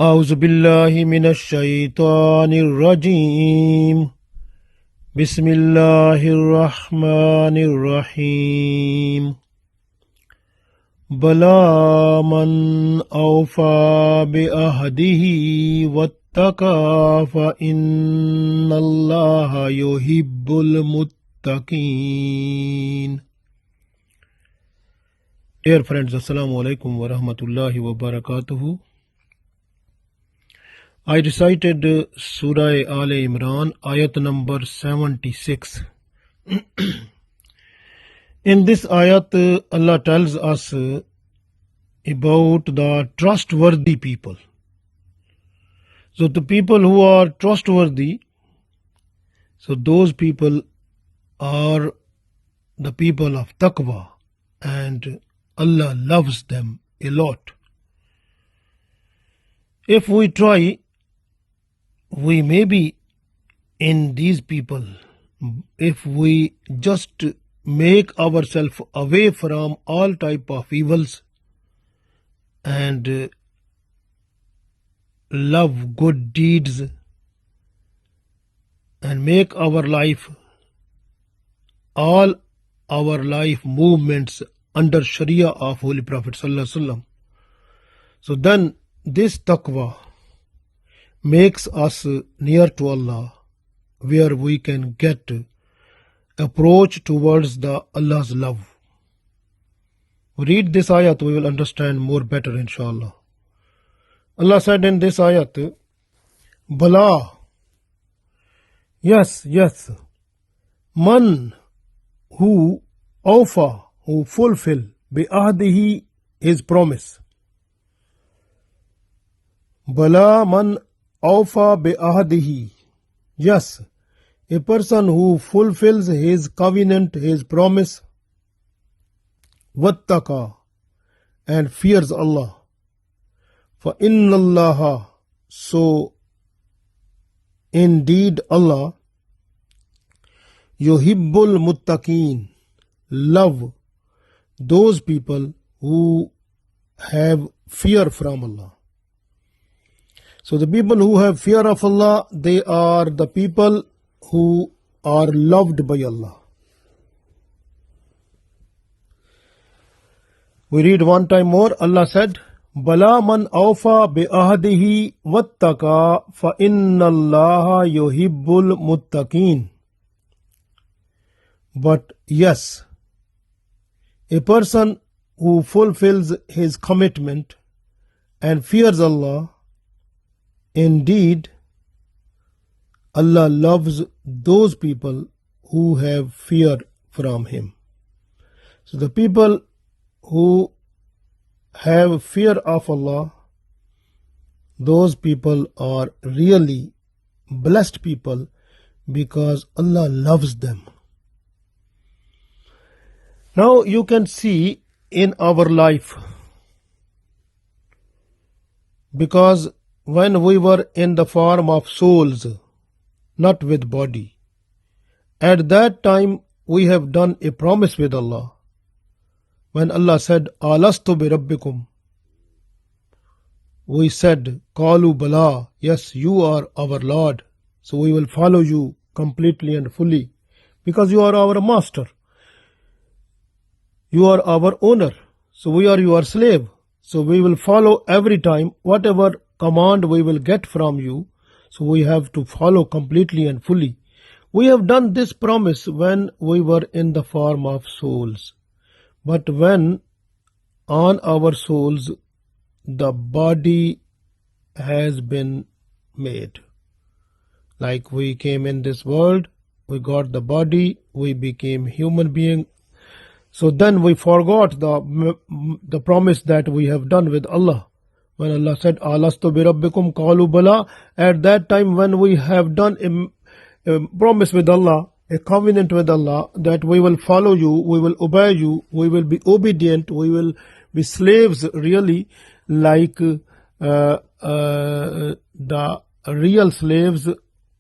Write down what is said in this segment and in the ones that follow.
أعوذ بالله من الشيطان الرجيم بسم الله الرحمن الرحيم بلى من أوفى بعهده واتقى فإن الله يحب المتقين. Dear friends, Assalamu alaikum wa rahmatullahi wa barakatuhu. I recited Surah Aal-i-Imraan Ayat number 76. In this ayat, Allah tells us about the trustworthy people. So the people who are trustworthy, so those people are the people of taqwa, and Allah loves them a lot. If we try, we may be in these people. If we just make ourselves away from all type of evils and love good deeds and make our life, all our life movements under Sharia of Holy Prophet Sallallahu Alaihi Wasallam, so then this taqwa makes us near to Allah, where we can get approach towards the Allah's love. Read this ayat, we will understand more better, inshallah. Allah said in this ayat, Bala, yes, man who awfa, who fulfill bi'ahdihi, his promise. Bala man awfa bi'ahdihi, yes, a person who fulfills his covenant, his promise. Wattaqa, and fears Allah. For inna Allah, so indeed Allah, yuhibbul muttaqeen, love those people who have fear from Allah. So the people who have fear of Allah, they are the people who are loved by Allah. We read one time more. Allah said, Bala man awfa bi'ahdihi wattaqa fa inna Allah yuhibbul muttaqeen. But yes, a person who fulfills his commitment and fears Allah, indeed, Allah loves those people who have fear from Him. So the people who have fear of Allah, those people are really blessed people because Allah loves them. Now you can see in our life, because when we were in the form of souls, not with body, at that time we have done a promise with Allah. When Allah said, Alastu bi Rabbikum, we said, Qalu Bala, yes, you are our Lord, so we will follow you completely and fully, because you are our master. You are our owner, so we are your slave. So we will follow every time whatever command we will get from you. So we have to follow completely and fully. We have done this promise when we were in the form of souls. But when on our souls the body has been made, like we came in this world, we got the body, we became human being. So then we forgot the promise that we have done with Allah. When Allah said, Alastu bi Rabbikum qalu bala, at that time when we have done a promise with Allah, a covenant with Allah, that we will follow you, we will obey you, we will be obedient, we will be slaves really, like the real slaves,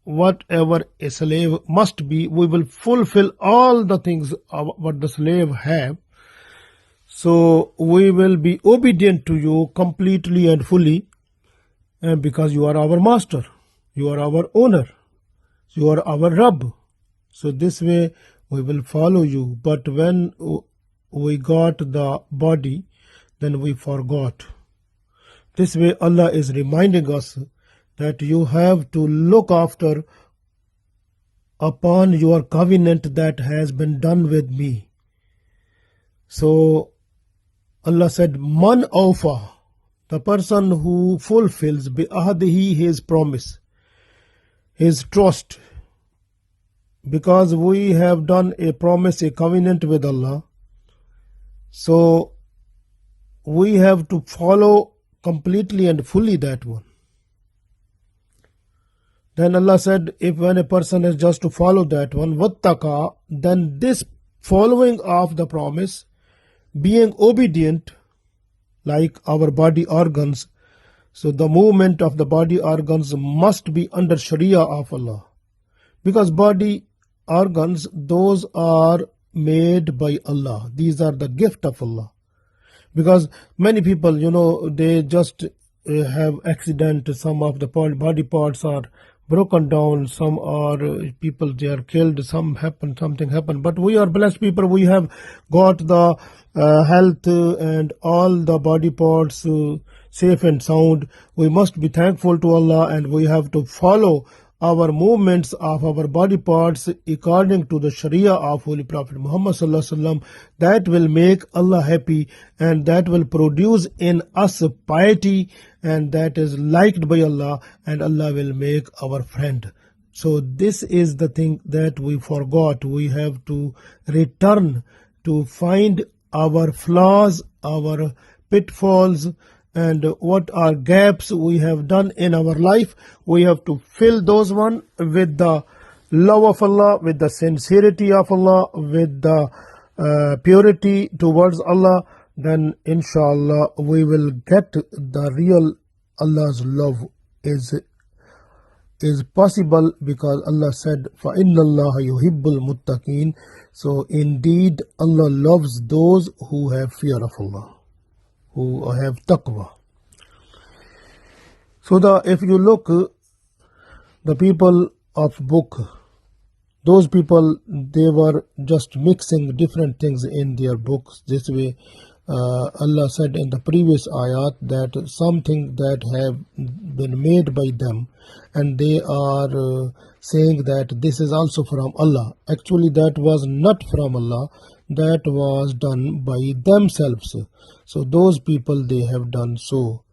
whatever a slave must be, we will fulfill all the things what the slave have. So we will be obedient to you completely and fully. And because you are our master, you are our owner, you are our Rabb. So this way we will follow you. But when we got the body, then we forgot. This way Allah is reminding us that you have to look after upon your covenant that has been done with me. So Allah said, Man awfa, the person who fulfills bi'ahdihi, his promise, his trust. Because we have done a promise, a covenant with Allah, so we have to follow completely and fully that one. Then Allah said, if when a person is just to follow that one, wattaqa, then this following of the promise, being obedient, like our body organs, so the movement of the body organs must be under Sharia of Allah. Because body organs, those are made by Allah. These are the gift of Allah. Because many people, they just have accident. Some of the body parts are broken down. Some are people, they are killed. Something happened. But we are blessed people. We have got the health and all the body parts safe and sound. We must be thankful to Allah, and we have to follow our movements of our body parts according to the Sharia of Holy Prophet Muhammad sallallahu alaihi wasallam. That will make Allah happy, and that will produce in us piety, and that is liked by Allah, and Allah will make our friend. So this is the thing that we forgot. We have to return to find our flaws, our pitfalls, and what are gaps we have done in our life. We have to fill those one with the love of Allah, with the sincerity of Allah, with the purity towards Allah. Then inshallah we will get the real Allah's love is possible, because Allah said, فَإِنَّ اللَّهَ يُحِبُّ الْمُتَّقِينَ. So indeed Allah loves those who have fear of Allah, who have taqwa. So if you look, the people of book, those people, they were just mixing different things in their books. This way Allah said in the previous ayat that something that have been made by them, and they are saying that this is also from Allah. Actually that was not from Allah, that was done by themselves. So those people, they have done so.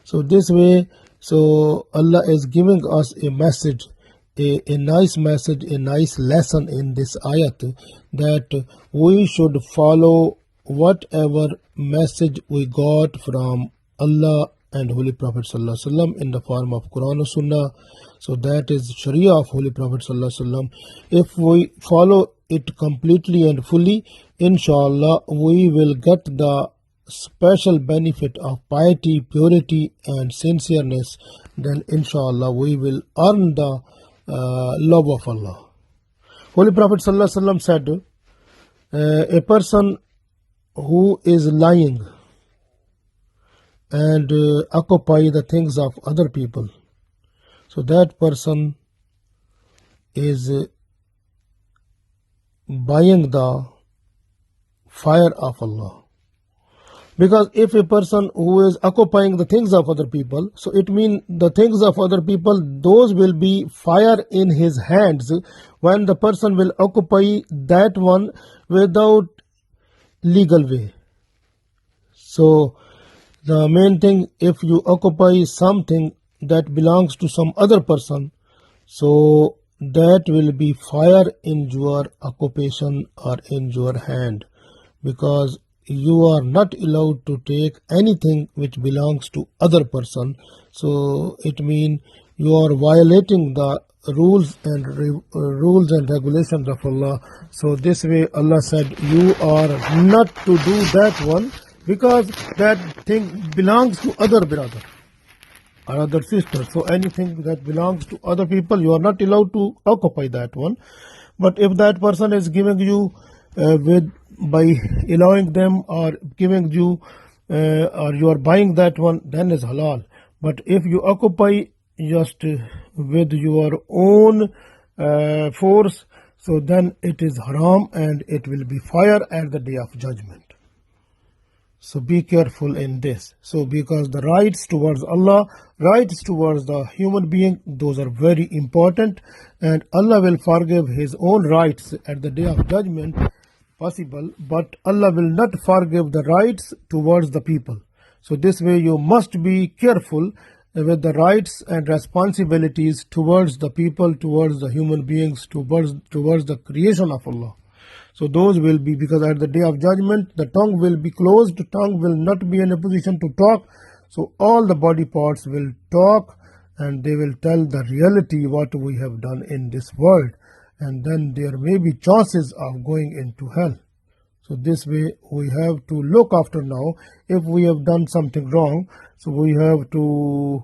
So this way, so Allah is giving us a message, a nice message, a nice lesson in this ayat, that we should follow whatever message we got from Allah and Holy Prophet sallallahu alaihi wasallam in the form of Quran or Sunnah. So that is Sharia of Holy Prophet sallallahu alaihi wasallam. If we follow it completely and fully, inshallah we will get the special benefit of piety, purity and sincereness. Then inshallah we will earn the love of Allah. Holy Prophet sallallahu alaihi wasallam said, a person who is lying and occupy the things of other people, so that person is buying the fire of Allah. Because if a person who is occupying the things of other people, so it means the things of other people, those will be fire in his hands when the person will occupy that one without legal way. So the main thing, if you occupy something that belongs to some other person, so that will be fire in your occupation or in your hand, because you are not allowed to take anything which belongs to other person. So it means you are violating the rules and regulations of Allah. So this way Allah said, you are not to do that one, because that thing belongs to other brother or other sister. So anything that belongs to other people, you are not allowed to occupy that one. But if that person is giving you by allowing them or giving you or you are buying that one, then is halal. But if you occupy just with your own force, so then it is haram and it will be fire at the day of judgment. So be careful in this. So because the rights towards Allah, rights towards the human being, those are very important, and Allah will forgive His own rights at the day of judgment, possible, but Allah will not forgive the rights towards the people. So this way you must be careful with the rights and responsibilities towards the people, towards the human beings, towards the creation of Allah. So those will be, because at the day of judgment, the tongue will be closed, the tongue will not be in a position to talk. So all the body parts will talk and they will tell the reality what we have done in this world. And then there may be chances of going into hell. So this way we have to look after now. If we have done something wrong, so we have to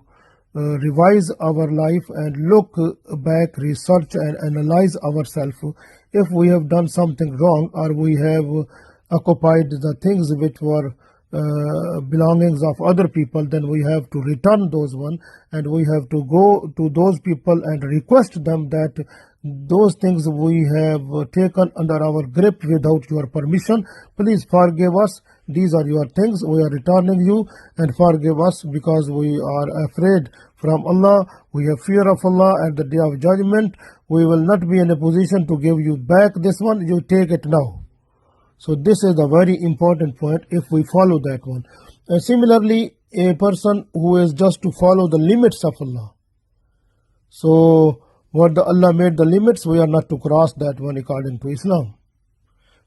revise our life and look back, research and analyze ourselves. If we have done something wrong or we have occupied the things which were belongings of other people, then we have to return those one, and we have to go to those people and request them that those things we have taken under our grip without your permission, please forgive us. These are your things, we are returning you, and forgive us because we are afraid from Allah. We have fear of Allah at the day of judgment. We will not be in a position to give you back this one, you take it now. So this is a very important point if we follow that one. And similarly, a person who is just to follow the limits of Allah. So what the Allah made the limits, we are not to cross that one according to Islam.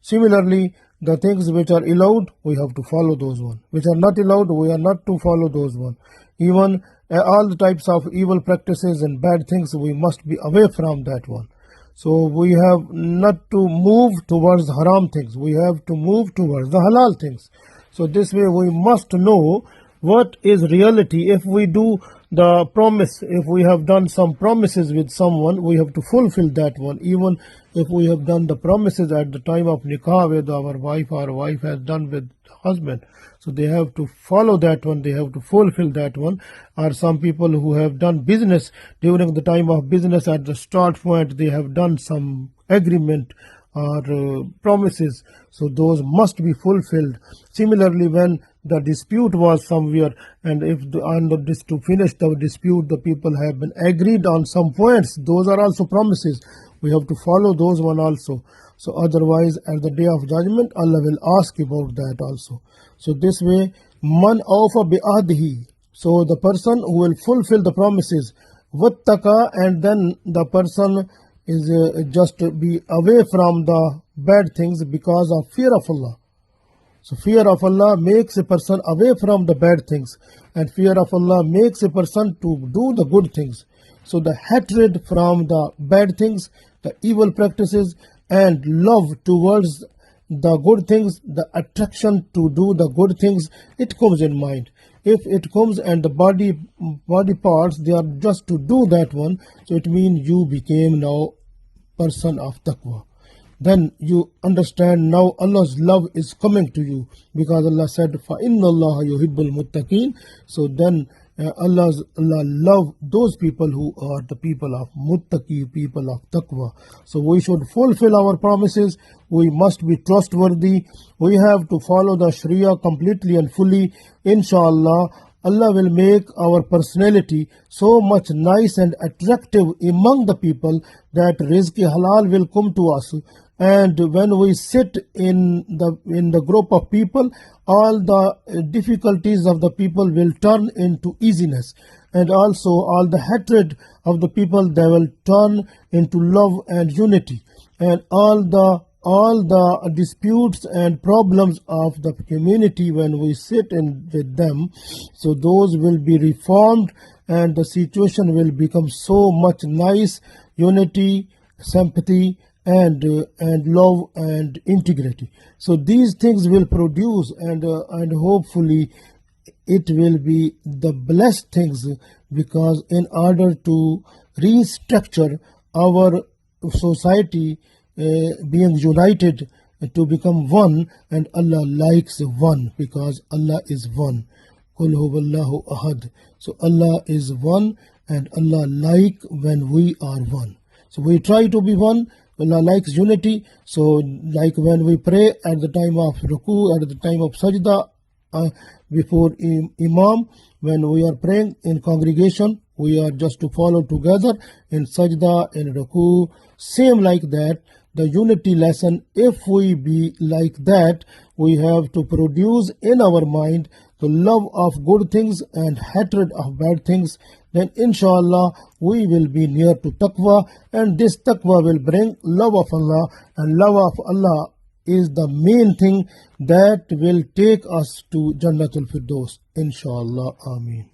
Similarly, the things which are allowed, we have to follow those one. Which are not allowed, we are not to follow those one. Even all the types of evil practices and bad things, we must be away from that one. So we have not to move towards haram things. We have to move towards the halal things. So this way we must know what is reality. If we do the promise, if we have done some promises with someone, we have to fulfill that one. Even if we have done the promises at the time of nikah with our wife, or wife has done with husband, so they have to follow that one, they have to fulfill that one. Or some people who have done business, during the time of business at the start point, they have done some agreement or promises, so those must be fulfilled. Similarly, when the dispute was somewhere, and if to finish the dispute, the people have been agreed on some points, those are also promises. We have to follow those one also. So otherwise, at the day of judgment, Allah will ask about that also. So this way, man awfa bi ahdihi. So the person who will fulfill the promises, wattaqa, and then the person is just be away from the bad things because of fear of Allah. So fear of Allah makes a person away from the bad things, and fear of Allah makes a person to do the good things. So the hatred from the bad things, the evil practices, and love towards the good things, the attraction to do the good things, it comes in mind. If it comes and the body parts, they are just to do that one, so it means you became now person of taqwa. Then you understand now Allah's love is coming to you, because Allah said, فَإِنَّ اللَّهَ يُحِبُّ الْمُتَّقِينَ. So then Allah love those people who are the people of muttaqi, people of taqwa. So we should fulfill our promises. We must be trustworthy. We have to follow the Sharia completely and fully. Inshallah, Allah will make our personality so much nice and attractive among the people that rizq halal will come to us. And when we sit in the group of people, all the difficulties of the people will turn into easiness, and also all the hatred of the people, they will turn into love and unity, and all the disputes and problems of the community, when we sit in with them, so those will be reformed, and the situation will become so much nice, unity, sympathy, and love and integrity. So these things will produce, and hopefully it will be the blessed things, because in order to restructure our society, being united to become one, and Allah likes one, because Allah is one. Qul huwallahu ahad. So Allah is one, and Allah like when we are one. So we try to be one. Allah likes unity. So like when we pray at the time of Ruku, at the time of Sajda, before Imam, when we are praying in congregation, we are just to follow together in Sajda, in Ruku. Same like that, the unity lesson, if we be like that, we have to produce in our mind the love of good things and hatred of bad things. Then inshallah we will be near to taqwa, and this taqwa will bring love of Allah, and love of Allah is the main thing that will take us to Jannatul Firdaus. Inshallah. Ameen.